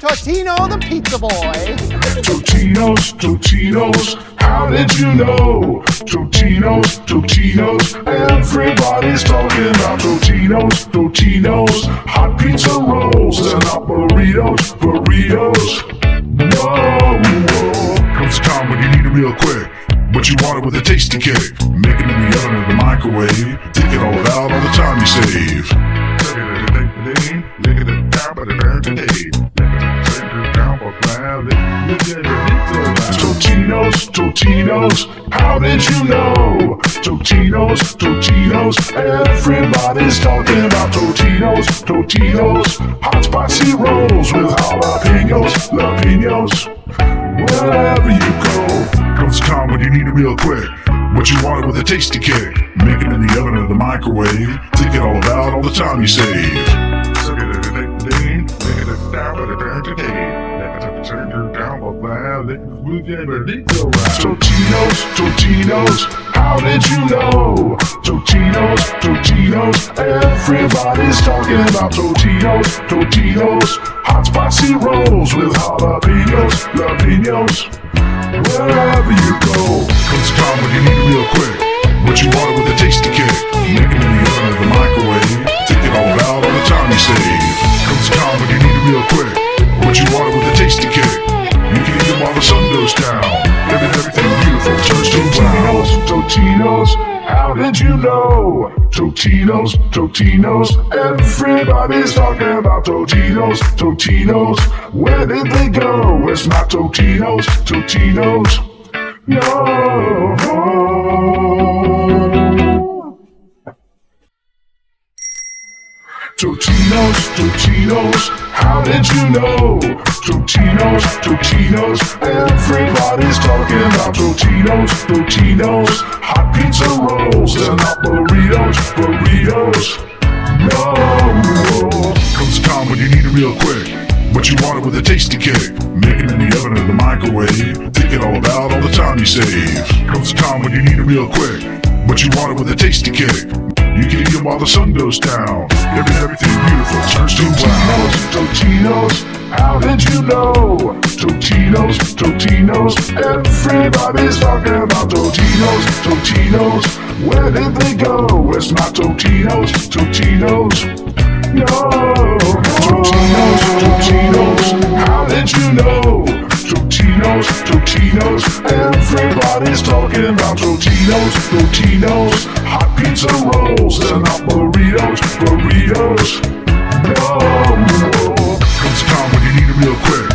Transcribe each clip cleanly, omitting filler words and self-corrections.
Totino the pizza boy. Totinos, how did you know? Totinos, everybody's talking about Totinos, hot pizza rolls and not burritos. Whoa. Comes a time when you need it real quick, but you want it with a tasty kick. Make it in the oven or the microwave, take it all out all the time you save. Totinos, how did you know? Totinos, everybody's talking about Totinos, hot spicy rolls with jalapenos. Wherever you go, comes a time when you need it real quick, but you want it with a tasty kick. Make it in the oven or the microwave, take it all out all the time you save. Totinos, how did you know? Totinos, everybody's talking about Totinos, hot spicy rolls with jalapenos. Wherever you go, comes a time when you need it real quick, but you want it with a tasty kick. Make it in the oven or the microwave, take it all out all the time you save. Comes a time when you need it real quick, but you want it with a tasty kick. You can eat them while the sun goes down. Everything beautiful turns to brown. Totinos, how did you know? Totinos, everybody's talking about Totinos. Where did they go? It's not Totinos. No. Totinos, how did you know? Totinos, everybody's talking about Totinos, hot pizza rolls and not burritos. No. Comes a time when you need it real quick, but you want it with a tasty kick. Make it in the oven or the microwave, take it all out all the time you save. Comes a time when you need it real quick, but you want it with a tasty kick. You can eat them while the sun goes down. Everything beautiful turns to brown. Totinos, how did you know? Totinos, everybody's talking about Totinos. Where did they go? It's not Totinos. No. Totinos, how did you know? Totinos, everybody's talking about Totinos, hot pizza rolls and not burritos. No. Comes a time when you need it real quick,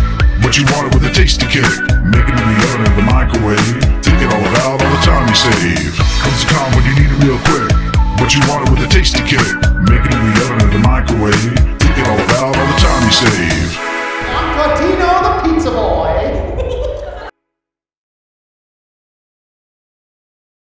but you want it with a tasty kick. Make it in the oven or the microwave, take it all out all the time you save. Comes a time when you need it real quick, but you want it with a tasty kick. Make it in the oven or the microwave, take it all out all the time you save.